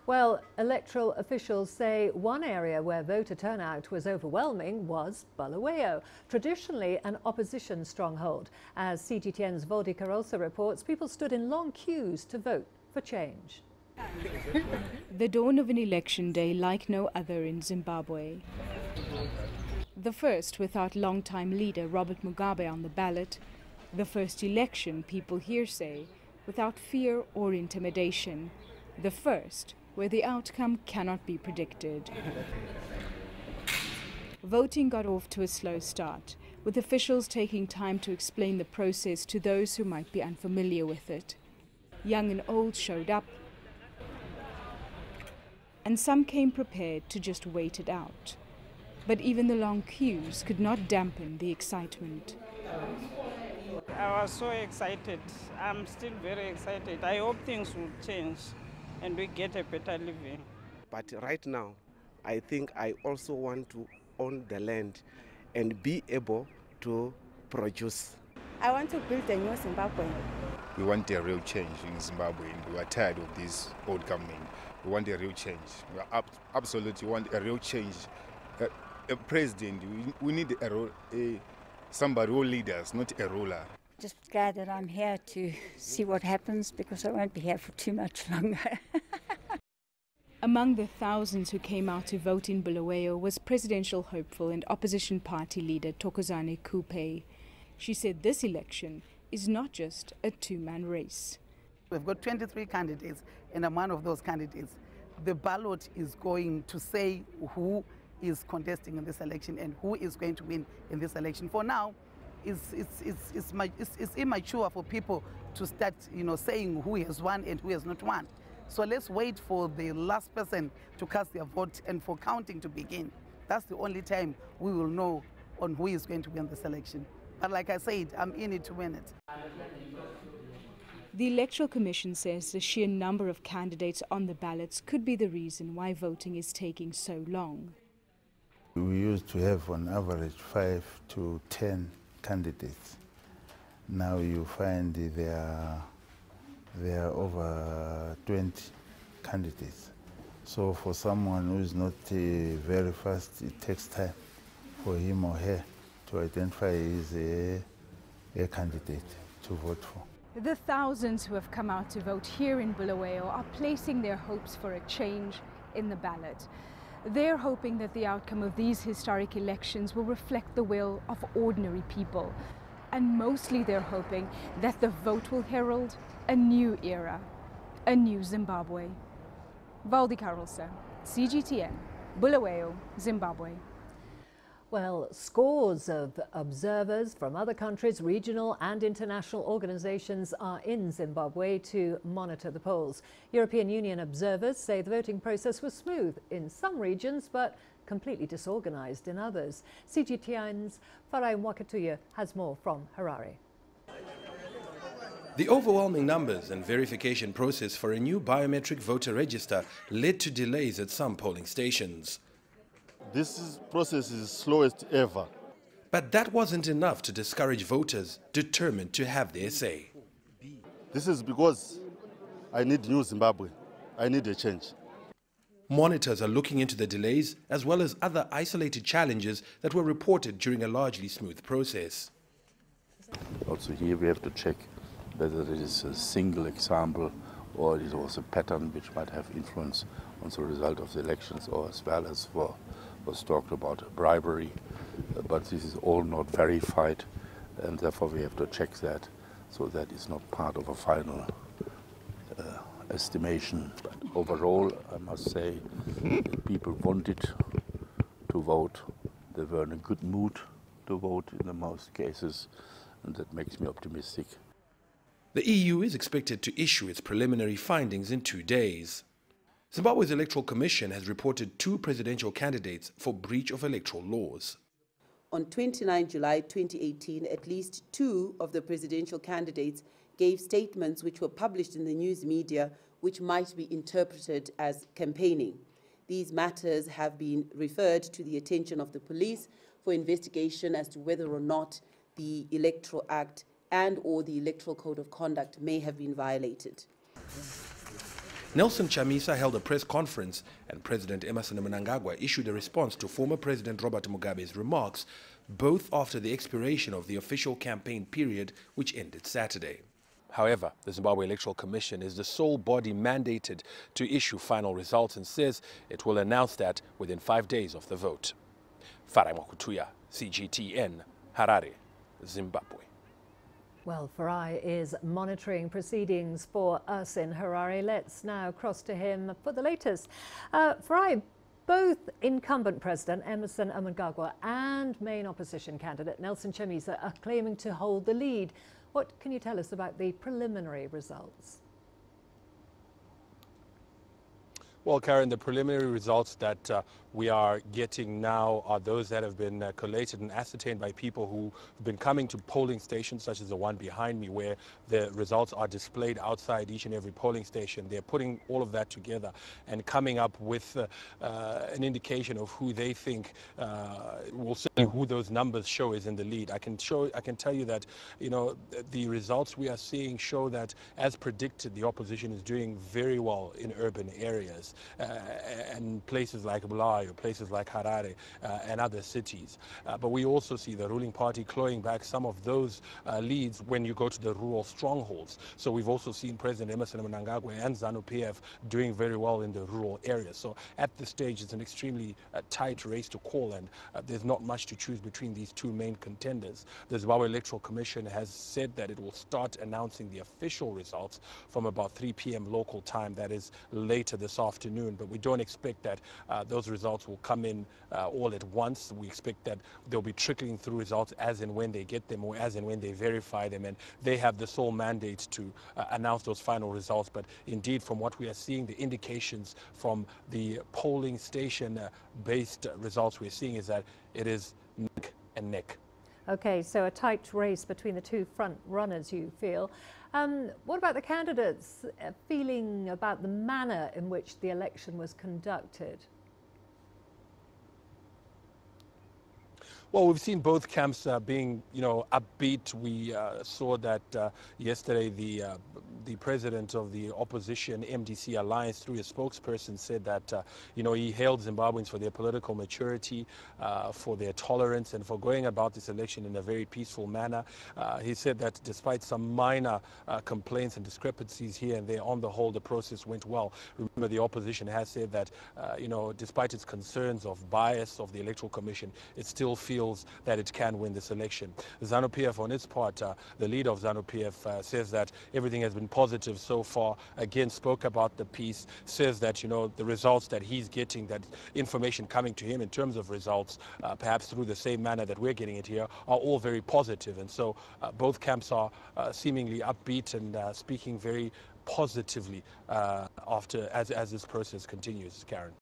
Well, electoral officials say one area where voter turnout was overwhelming was Bulawayo, traditionally an opposition stronghold. As CGTN's Voldi Carosa reports, people stood in long queues to vote for change. The dawn of an election day like no other in Zimbabwe. The first without long-time leader Robert Mugabe on the ballot. The first election, people here say, without fear or intimidation. The first where the outcome cannot be predicted. Voting got off to a slow start, with officials taking time to explain the process to those who might be unfamiliar with it. Young and old showed up, and some came prepared to just wait it out. But even the long queues could not dampen the excitement. I was so excited. I'm still very excited. I hope things will change and we get a better living. But right now, I think I also want to own the land and be able to produce. I want to build a new Zimbabwe. We want a real change in Zimbabwe. We are tired of this old government. We want a real change. We absolutely want a real change. A president, we need somebody who leads us, not a ruler. Just glad that I'm here to see what happens, because I won't be here for too much longer. Among the thousands who came out to vote in Bulawayo was presidential hopeful and opposition party leader Thokozani Kupe. She said this election is not just a two-man race. We've got 23 candidates, and I'm one of those candidates. The ballot is going to say who is contesting in this election and who is going to win in this election. For now, it's immature for people to start, saying who has won and who has not won. So let's wait for the last person to cast their vote and for counting to begin. That's the only time we will know on who is going to win this election. But like I said, I'm in it to win it. The Electoral Commission says the sheer number of candidates on the ballots could be the reason why voting is taking so long. We used to have on average 5 to 10 candidates. Now you find there are over 20 candidates. So for someone who is not very fast, it takes time for him or her to identify as a candidate to vote for. The thousands who have come out to vote here in Bulawayo are placing their hopes for a change in the ballot. They're hoping that the outcome of these historic elections will reflect the will of ordinary people. And mostly they're hoping that the vote will herald a new era, a new Zimbabwe. Voldi Carosa, CGTN, Bulawayo, Zimbabwe. Well, scores of observers from other countries, regional and international organizations are in Zimbabwe to monitor the polls. European Union observers say the voting process was smooth in some regions, but completely disorganized in others. CGTN's Farai Mwakutuya has more from Harare. The overwhelming numbers and verification process for a new biometric voter register led to delays at some polling stations. This process is slowest ever. But that wasn't enough to discourage voters determined to have their say. This is because I need new Zimbabwe. I need a change. Monitors are looking into the delays as well as other isolated challenges that were reported during a largely smooth process. Also here we have to check whether it is a single example or it was a pattern which might have influence on the result of the elections, or as well as was talked about bribery. But this is all not verified, and therefore we have to check that, so that is not part of a final estimation. But overall, I must say that people wanted to vote. They were in a good mood to vote in the most cases, and that makes me optimistic. The EU is expected to issue its preliminary findings in 2 days. Zimbabwe's Electoral Commission has reported 2 presidential candidates for breach of electoral laws. On 29 July 2018, at least 2 of the presidential candidates gave statements which were published in the news media which might be interpreted as campaigning. These matters have been referred to the attention of the police for investigation as to whether or not the Electoral Act and/or the Electoral Code of Conduct may have been violated. Nelson Chamisa held a press conference and President Emmerson Mnangagwa issued a response to former President Robert Mugabe's remarks, both after the expiration of the official campaign period, which ended Saturday. However, the Zimbabwe Electoral Commission is the sole body mandated to issue final results and says it will announce that within 5 days of the vote. Farai Mwakutuya, CGTN, Harare, Zimbabwe. Well, Farai is monitoring proceedings for us in Harare. Let's now cross to him for the latest. Farai, both incumbent President Emmerson Mnangagwa and main opposition candidate Nelson Chamisa are claiming to hold the lead. What can you tell us about the preliminary results? Well, Karen, the preliminary results that we are getting now are those that have been collated and ascertained by people who've been coming to polling stations, such as the one behind me, where the results are displayed outside each and every polling station. They're putting all of that together and coming up with an indication of who they think will say who those numbers show is in the lead. I can tell you that, you know, the results we are seeing show that, as predicted, the opposition is doing very well in urban areas. And places like Bulawayo, places like Harare, and other cities. But we also see the ruling party clawing back some of those leads when you go to the rural strongholds. So we've also seen President Emmerson Mnangagwa and ZANU-PF doing very well in the rural areas. So at this stage, it's an extremely tight race to call, and there's not much to choose between these two main contenders. The Zimbabwe Electoral Commission has said that it will start announcing the official results from about 3 p.m. local time, that is later this afternoon. But we don't expect that those results will come in all at once. We expect that they'll be trickling through results as and when they get them, or as and when they verify them, and they have the sole mandate to announce those final results. But indeed, from what we are seeing, the indications from the polling station based results we're seeing is that it is neck and neck. Okay, so a tight race between the two front runners, you feel. What about the candidates' feeling about the manner in which the election was conducted? Well, we've seen both camps being, upbeat. We saw that yesterday the president of the opposition MDC Alliance, through his spokesperson, said that, he hailed Zimbabweans for their political maturity, for their tolerance, and for going about this election in a very peaceful manner. He said that despite some minor complaints and discrepancies here and there, on the whole, the process went well. Remember, the opposition has said that, despite its concerns of bias of the Electoral Commission, it still feels that it can win this election. ZANU-PF, on its part, the leader of ZANU-PF says that everything has been positive so far. Again, spoke about the peace, says that, the results that he's getting, that information coming to him in terms of results, perhaps through the same manner that we're getting it here, are all very positive. And so both camps are seemingly upbeat and speaking very positively as this process continues, Karen.